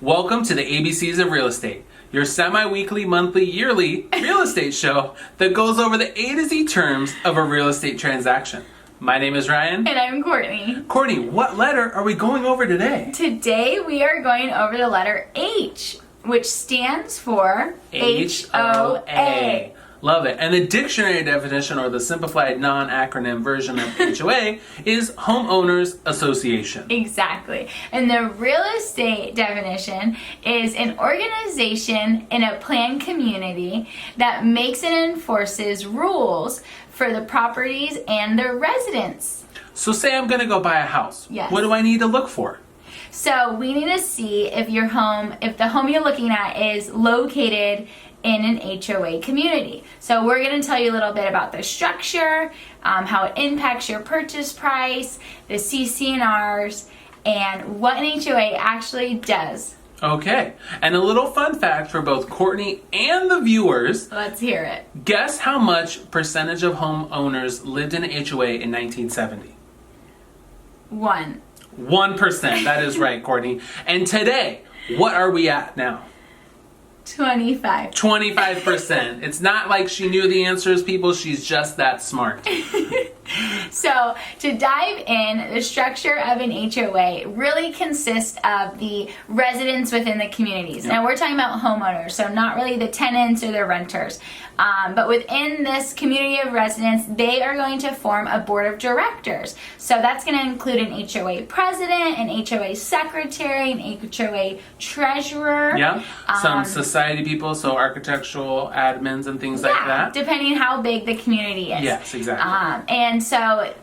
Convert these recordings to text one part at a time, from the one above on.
Welcome to the ABCs of Real Estate, your semi-weekly, monthly, yearly real estate show that goes over the A to Z terms of a real estate transaction. My name is Ryan. And I'm Courtney. Courtney, what letter are we going over today? Today we are going over the letter H, which stands for HOA. Love it. And the dictionary definition, or the simplified non-acronym version of HOA, is Homeowners Association. Exactly. And the real estate definition is an organization in a planned community that makes and enforces rules for the properties and the residents. So say I'm going to go buy a house. Yes. What do I need to look for? So we need to see if the home you're looking at is located in an HOA community. So we're going to tell you a little bit about the structure, how it impacts your purchase price, the CCRs, and what an HOA actually does. Okay, and a little fun fact for both Courtney and the viewers. Let's hear it. Guess how much percentage of homeowners lived in an HOA in 1970? 1%. That is right, Courtney. And today, what are we at now? 25%. It's not like she knew the answers, people. She's just that smart. So to dive in, the structure of an HOA really consists of the residents within the communities. Yep. Now we're talking about homeowners, so not really the tenants or the renters. But within this community of residents, they are going to form a board of directors. So that's going to include an HOA president, an HOA secretary, an HOA treasurer. Yeah, some society people, so architectural admins and things like that. Depending how big the community is. Yes, exactly. And so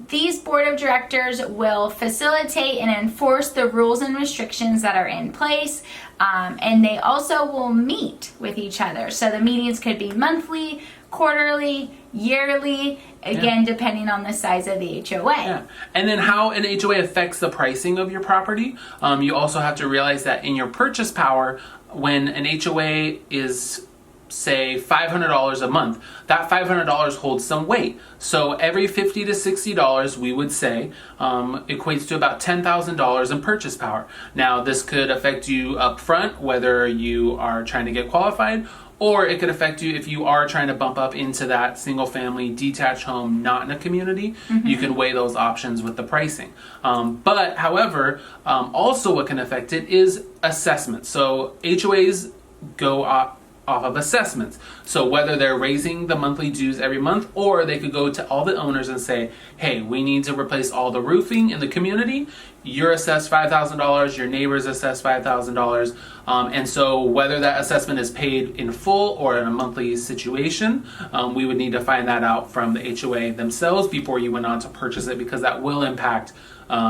these board of directors will facilitate and enforce the rules and restrictions that are in place, and they also will meet with each other. So the meetings could be monthly, quarterly, yearly, again, depending on the size of the HOA. Yeah. And then how an HOA affects the pricing of your property. You also have to realize that in your purchase power, when an HOA is, say, $500 a month, that $500 holds some weight. So every $50 to $60, we would say, equates to about $10,000 in purchase power. Now, this could affect you up front, whether you are trying to get qualified, or it could affect you if you are trying to bump up into that single family detached home not in a community. You can weigh those options with the pricing. But however, also what can affect it is assessment. So HOAs go off of assessments. So whether they're raising the monthly dues every month, or they could go to all the owners and say, hey, we need to replace all the roofing in the community. You're assessed $5,000, your neighbor's assessed $5,000. And so whether that assessment is paid in full or in a monthly situation, we would need to find that out from the HOA themselves before you went on to purchase it, because that will impact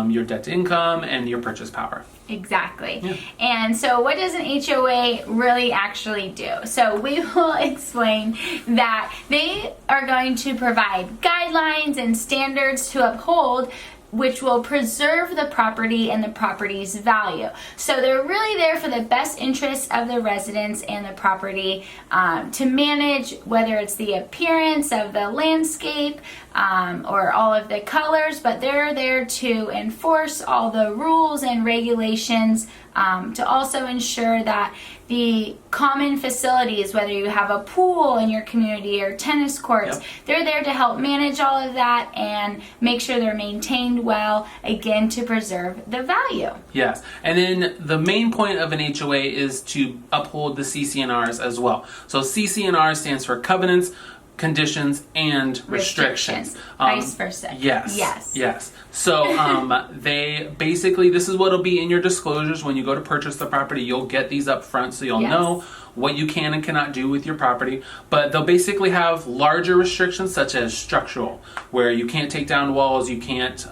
your debt to income and your purchase power. Exactly. Yeah. And so what does an HOA really actually do? So we will explain that they are going to provide guidelines and standards to uphold, which will preserve the property and the property's value. So they're really there for the best interests of the residents and the property, to manage whether it's the appearance of the landscape or all of the colors, but they're there to enforce all the rules and regulations, to also ensure that the common facilities, whether you have a pool in your community or tennis courts, they're there to help manage all of that and make sure they're maintained well, again, to preserve the value. Yes, and then the main point of an HOA is to uphold the CCNRs as well. So CCNR stands for covenants, conditions, and restrictions. Vice versa. Yes. So they basically, this is what will be in your disclosures when you go to purchase the property. You'll get these up front, so you'll know what you can and cannot do with your property. But they'll basically have larger restrictions, such as structural, where you can't take down walls, you can't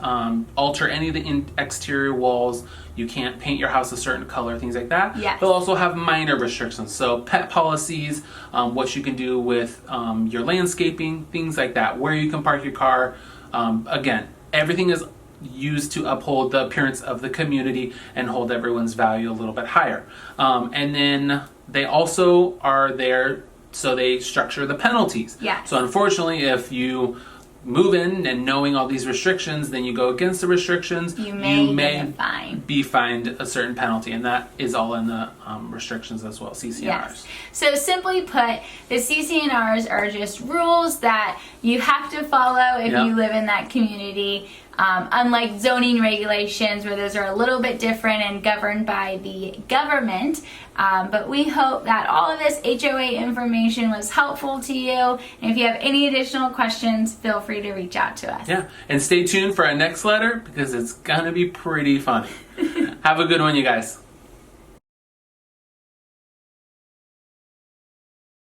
alter any of the exterior walls, you can't paint your house a certain color, things like that. They'll also have minor restrictions, so pet policies, what you can do with your landscaping, things like that, where you can park your car. Again, everything is used to uphold the appearance of the community and hold everyone's value a little bit higher. And then they also are there, so they structure the penalties. Yes. So unfortunately, if you move in and knowing all these restrictions, then you go against the restrictions, you may get a fine. Be fined a certain penalty, and that is all in the restrictions as well, CCRs. Yes. So simply put, the CCNRs are just rules that you have to follow if you live in that community. Unlike zoning regulations, where those are a little bit different and governed by the government. But we hope that all of this HOA information was helpful to you. And if you have any additional questions, feel free to reach out to us. Yeah, and stay tuned for our next letter because it's going to be pretty funny. Have a good one, you guys.